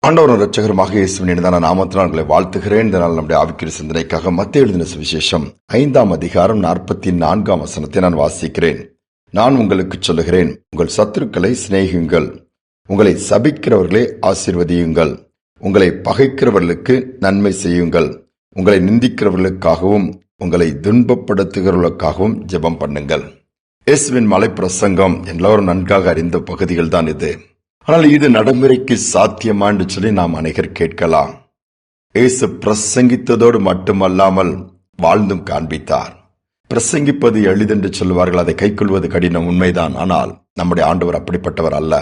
ஆண்டவரும் இரட்சகருமாக இயேசுவின் இனிதான நாமத்தினால் உங்களை வாழ்த்துகிறேன். இதனால் நம்முடைய ஆவிக்குரிய சிந்தனைக்காக மத்தேயு எழுதின சுவிசேஷம் 5ஆம் அதிகாரம் 44ஆம் வசனத்தை நான் வாசிக்கிறேன். நான் உங்களுக்கு சொல்லுகிறேன், உங்கள் சத்துருக்களை சிநேகியுங்கள், உங்களை சபிக்கிறவர்களே ஆசீர்வதியுங்கள், உங்களை பகைக்கிறவர்களுக்கு நன்மை செய்யுங்கள், உங்களை நிந்திக்கிறவர்களுக்காகவும் உங்களை துன்பப்படுத்துகிறவர்களுக்காகவும் ஜெபம் பண்ணுங்கள். இயேசுவின் மலை பிரசங்கம் எல்லோரும் நன்காக அறிந்த பகுதிகள் தான் இது. ஆனால் இது நடைமுறைக்கு சாத்தியமான்னு சொல்லி நாம் அனைவர் கேட்கலாம். இயேசு பிரசங்கித்ததோடு மட்டுமல்லாமல் வாழ்ந்தும் காண்பித்தார். பிரசங்கிப்பது எளிதென்று சொல்வார்கள், அதை கைக்கொள்வது கடினம், உண்மைதான். ஆனால் நம்முடைய ஆண்டவர் அப்படிப்பட்டவர் அல்ல.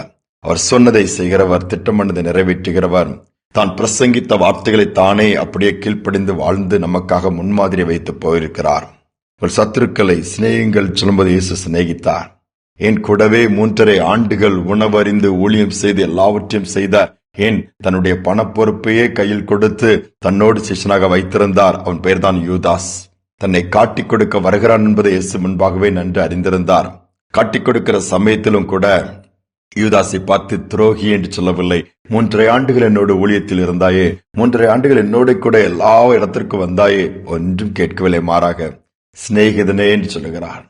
அவர் சொன்னதை செய்கிறவர், திட்டமானதை நிறைவேற்றுகிறவர். தான் பிரசங்கித்த வார்த்தைகளை தானே அப்படியே கீழ்ப்படிந்து வாழ்ந்து நமக்காக முன்மாதிரி வைத்து போயிருக்கிறார். ஒரு சத்துருக்களை சிநேகியுங்கள் சொல்லும்போது இயேசு சிநேகித்தார். என் கூடவே 3.5 ஆண்டுகள் உணவறிந்து ஊழியம் செய்து எல்லாவற்றையும் செய்தார். ஏன் தன்னுடைய பணப்பொறுப்பையே கையில் கொடுத்து தன்னோடு சிஷ்யனாக வைத்திருந்தார். அவன் பெயர்தான் யூதாஸ். தன்னை காட்டிக் கொடுக்க வருகிறான் என்பதை இயேசு முன்பாகவே நன்கு அறிந்திருந்தார். காட்டிக் கொடுக்கிற சமயத்திலும் கூட யூதாஸை பார்த்து துரோகி என்று சொல்லவில்லை. 3.5 ஆண்டுகள் என்னோடு ஊழியத்தில் இருந்தாயே, 3.5 ஆண்டுகள் என்னோட கூட எல்லா இடத்திற்கும் வந்தாயே, ஒன்றும் கேட்கவில்லை. மாறாக சிநேகிதனே என்று சொல்லுகிறார்.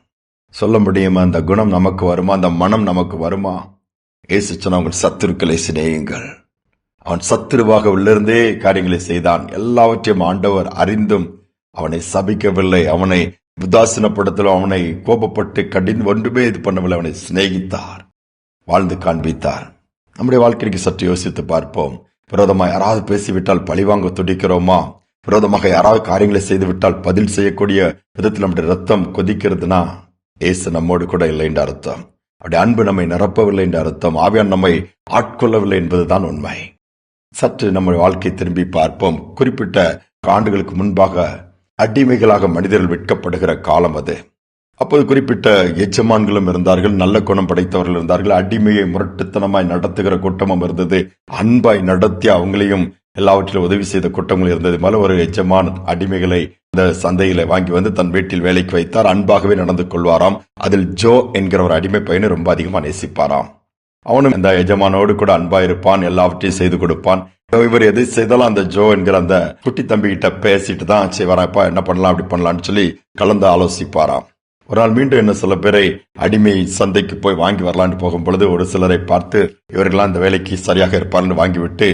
சொல்ல முடியுமா? அந்த குணம் நமக்கு வருமா? அந்த மனம் நமக்கு வருமா? இயேசு சொன்ன, உங்கள் சத்துருக்களை சிநேகியுங்கள். அவன் சத்துருவாக உள்ளிருந்தே காரியங்களை செய்தான். எல்லாவற்றையும் ஆண்டவர் அறிந்தும் அவனை சபிக்கவில்லை, அவனை உதாசீனப்படுத்தலும், அவனை கோபப்பட்டு கடிந்து ஒன்றுமே இது பண்ணவில்லை. அவனை சிநேகித்தார், வாழ்ந்து காண்பித்தார். நம்முடைய வாழ்க்கைக்கு சற்று யோசித்து பார்ப்போம். விரோதமாக யாராவது பேசிவிட்டால் பழிவாங்க துடிக்கிறோமா? விரோதமாக யாராவது காரியங்களை செய்துவிட்டால் பதில் செய்யக்கூடிய விதத்தில் நம்முடைய ரத்தம் கொதிக்கிறதுனா இயேசு நம்மோடு கூட இல்லை என்ற அர்த்தம். அவருடைய அன்பு நம்மை நிரப்பவில்லை என்ற அர்த்தம். ஆவியான் நம்மை ஆட்கொள்ளவில்லை என்பதுதான் உண்மை. சற்று நம்முடைய வாழ்க்கை திரும்பி பார்ப்போம். குறிப்பிட்ட ஆண்டுகளுக்கு முன்பாக அடிமைகளாக மனிதர்கள் விற்கப்படுகிற காலம் அது. அப்போது குறிப்பிட்ட எஜமான்களும் இருந்தார்கள், நல்ல குணம் படைத்தவர்கள் இருந்தார்கள். அடிமையை முரட்டுத்தனமாய் நடத்துகிற கூட்டமும் இருந்தது. அன்பாய் நடத்தி அவங்களையும் எல்லாவற்றிலும் உதவி செய்த கூட்டங்களும் இருந்தது. மேல ஒரு எஜமான் அடிமைகளை இந்த சந்தையில வாங்கி வந்து தன் வீட்டில் வேலைக்கு வைத்தார். அன்பாகவே நடந்து கொள்வாராம். அதில் ஜோ என்கிற ஒரு அடிமை பையனை ரொம்ப அதிகமா நேசிப்பாராம். அவனும் இந்த எஜமானோடு கூட அன்பாயிருப்பான், எல்லாவற்றையும் செய்து கொடுப்பான். இவர் எதை செய்தாலும் அந்த ஜோ என்கிற அந்த குட்டி தம்பி கிட்ட பேசிட்டு தான் செய்வாராப்பா, என்ன பண்ணலாம் அப்படி பண்ணலாம்னு சொல்லி கலந்து ஆலோசிப்பாராம். ஒரு நாள் மீண்டும் என்ன சில பேரை அடிமை சந்தைக்கு போய் வாங்கி வரலான்னு போகும் பொழுது ஒரு சிலரை பார்த்து இவர்களாம் இந்த வேலைக்கு சரியாக இருப்பார்னு வாங்கிவிட்டு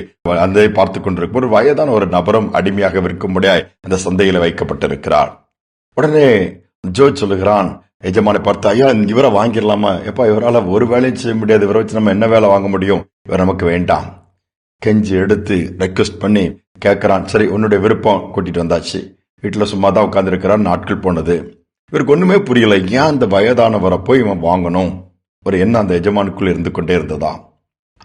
அந்த பார்த்து கொண்டிருக்கும் ஒரு வயதான ஒரு நபரும் அடிமையாக விற்கும்படியாய் அந்த சந்தையில வைக்கப்பட்டிருக்கிறார். உடனே ஜோ சொல்லுகிறான், எஜமானை பார்த்து, ஐயா இவரை வாங்கிடலாமா? எப்பா இவரால் ஒரு வேலையும் செய்ய முடியாது, இவரை வச்சு நம்ம என்ன வேலை வாங்க முடியும், இவர் நமக்கு வேண்டாம். கெஞ்சி எடுத்து ரெக்வெஸ்ட் பண்ணி கேட்கிறான். சரி உன்னுடைய விருப்பம், கூட்டிட்டு வந்தாச்சு. வீட்டுல சும்மா தான் உட்கார்ந்து இருக்கிறார். நாட்கள் போனது. இவருக்கு ஒண்ணுமே புரியல. ஏன் அந்த வயதானவரை போய் இவன் வாங்கணும்? ஒரு எண்ணம் அந்த எஜமானுக்குள்ள இருந்து கொண்டே இருந்ததா.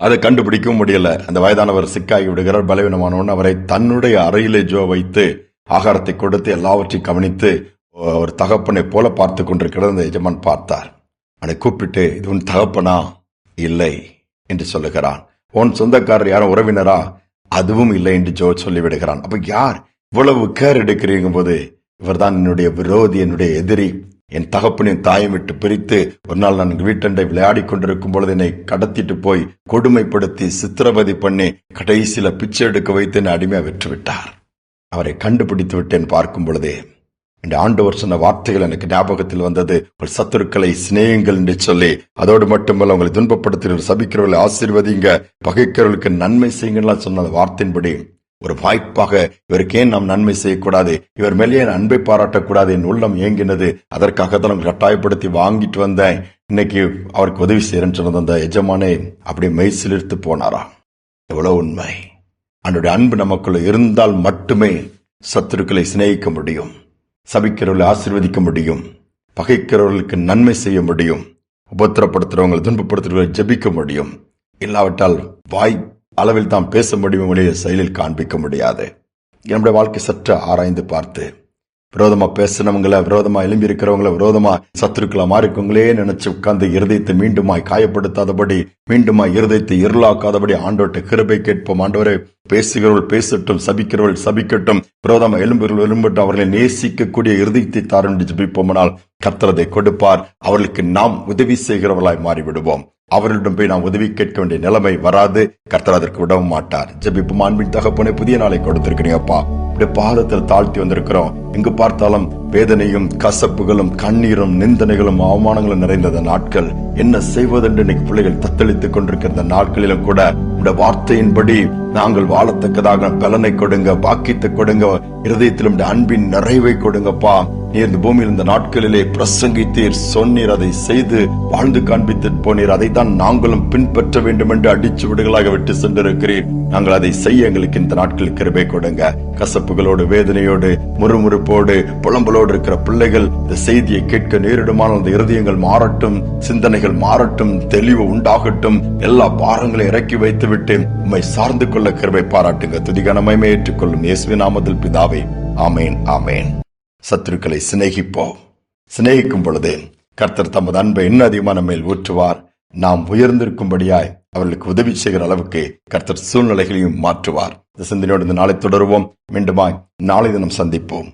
அதை கண்டுபிடிக்கவும் முடியல. அந்த வயதானவர் சிக்காகி விடுகிறார். பலவீனமானவன் அவரை தன்னுடைய அறையிலே ஜோ வைத்து ஆகாரத்தை கொடுத்து எல்லாவற்றையும் கவனித்து ஒரு தகப்பனை போல பார்த்து கொண்டிருக்கிறது அந்த எஜமான் பார்த்தார். அவனை கூப்பிட்டு, இது உன் தகப்பனா? இல்லை என்று சொல்லுகிறான். உன் சொந்தக்காரர் யாரும் உறவினரா? அதுவும் இல்லை என்று ஜோ சொல்லிவிடுகிறான். அப்ப யார்? இவ்வளவு கேர் எடுக்கிறீங்க போது, இவர்தான் என்னுடைய விரோதி, என்னுடைய எதிரி. என் தகப்பனையும் தாயும் விட்டு பிரித்து ஒரு நாள் நான் வீட்டண்டை விளையாடி கொண்டிருக்கும் பொழுது என்னை கடத்திட்டு போய் கொடுமைப்படுத்தி சித்திரவதை பண்ணி கடைசியில பிச்சை எடுக்க வைத்து என்னை அடிமையா விட்டுவிட்டார். அவரை கண்டுபிடித்து விட்டேன். பார்க்கும் பொழுதே இந்த ஆண்டவர் சொன்ன வார்த்தைகள் எனக்கு ஞாபகத்தில் வந்தது. ஒரு சத்துருக்களை சிநேகியுங்கள் என்று சொல்லி, அதோடு மட்டுமல்ல உங்களை துன்பப்படுத்துகிறவர்கள் சபிக்கிறவர்களை ஆசீர்வதிங்க, பகைக்கிறவர்களுக்கு நன்மை செய்யுங்கள்லாம் சொன்ன வார்த்தையின்படி ஒரு வாய்ப்பாக இவருக்கு ஏன் நாம் நன்மை செய்யக்கூடாது, இவர் மேலே என் அன்பை பாராட்டக்கூடாது, என் உள்ளம் ஏங்கினது. அதற்காக தான் கட்டாயப்படுத்தி வாங்கிட்டு வந்தேன். இன்னைக்கு அவருக்கு உதவி செய்யறேன்னு சொன்னது அந்த எஜமானே அப்படியே மெய்சிலிர்த்து போனாரா. எவ்வளவு உண்மை! அவனுடைய அன்பு நமக்குள்ள இருந்தால் மட்டுமே சத்துருக்களை சிநேகிக்க முடியும், சபிக்கிறவர்களை ஆசீர்வதிக்க முடியும், பகைக்கிறவர்களுக்கு நன்மை செய்ய முடியும், உபத்திரப்படுத்துறவங்களை துன்பப்படுத்துறவர்களை ஜெபிக்க முடியும். இல்லாவிட்டால் வாய் அளவில் தான் பேச முடியும், செயலில் காண்பிக்க முடியாது. என்னுடைய வாழ்க்கை சற்று ஆராய்ந்து பார்த்து விரோதமா பேசினவங்கள, விரோதமா எழும்பி இருக்கிறவங்கள, விரோதமா சத்துருக்களா மாறிக்கவங்களே நினைச்சு உட்கார்ந்து இருதயத்தை மீண்டுமாய் காயப்படுத்தாதபடி, மீண்டுமாய் இருதயத்தை இருளாக்காதபடி ஆண்டவர்கிட்ட கிருபை கேட்போம். ஆண்டவரே, பேசுகிறவர்கள் பேசட்டும், சபிக்கிறவர்கள் சபிக்கட்டும், விரோதமா எழும்புகிறவர்கள் எழும்பட்டும், அவர்களை நேசிக்கக்கூடிய இருதயத்தை தாரும் ஜெபிப்போமானால் கர்த்தர் அதை கொடுப்பார். அவர்களுக்கு நாம் உதவி செய்கிறவர்களாய் மாறிவிடுவோம். அவர்களிடம் போய் நாம் உதவி கேட்க வேண்டிய நிலைமை வராது. கர்த்தர் அதற்கு விடவும் மாட்டார். ஜெபிப்போம். அன்பின் தகப்பனே, புதிய நாளை கொடுத்திருக்கிறீங்கப்பா. பாதத்தில் தாழ்த்தி வந்திருக்கிறோம். எங்கு பார்த்தாலும் வேதனையும் கசப்புகளும் கண்ணீரும் நிந்தனைகளும் அவமானங்களும் நிறைந்த நாட்கள். என்ன செய்வதென்று இன்னைக்கு பிள்ளைகள் தத்தளித்துக் கொண்டிருக்கிற நாட்களிலும் கூட உடைய வார்த்தையின்படி நாங்கள் வாழத்தக்கதாக பலனை கொடுங்க, பாக்கியத்தை கொடுங்க, இருதயத்திலும் அன்பின் நிறைவை கொடுங்கப்பா. நீர் இந்த பூமியில் இந்த நாட்களிலே பிரசங்கித்தீர், சொன்னீர், அதை செய்து வாழ்ந்து காண்பித்து போனீர். அதைத்தான் நாங்களும் பின்பற்ற வேண்டும் என்று அடிச்சு விடுகளாக விட்டு சென்றிருக்கிறீர். நாங்கள் அதை செய்ய எங்களுக்கு இந்த நாட்களில் கிருபை கொடுங்க. கசப்புகளோடு, வேதனையோடு, முறுமுறுப்போடு, புலம்பலோடு இருக்கிற பிள்ளைகள் இந்த செய்தியை கேட்க நேரிடுமான அந்த இருதயங்கள் மாறட்டும், சிந்தனைகள் மாறட்டும், தெளிவு உண்டாகட்டும். எல்லா பாரங்களையும் இறக்கி வைத்து விட்டு உம்மை சார்ந்து கொள்ள கிருபை பாராட்டுங்க. துதிகனமை ஏற்றுக்கொள்ளும் இயேசுவின் நாமத்தில் பிதாவே, ஆமேன், ஆமேன். சத்துருக்களை சிநேகிப்போம். சிநேகிக்கும் பொழுது கர்த்தர் தமது அன்பை இன்னும் அதிகமான மேல் ஊற்றுவார். நாம் உயர்ந்திருக்கும்படியாய் அவர்களுக்கு உதவி செய்கிற அளவுக்கு கர்த்தர் சூழ்நிலைகளையும் மாற்றுவார். இந்த சிந்தனையோடு இந்த நாளை தொடருவோம். மீண்டுமாய் நாளை தினம் சந்திப்போம்.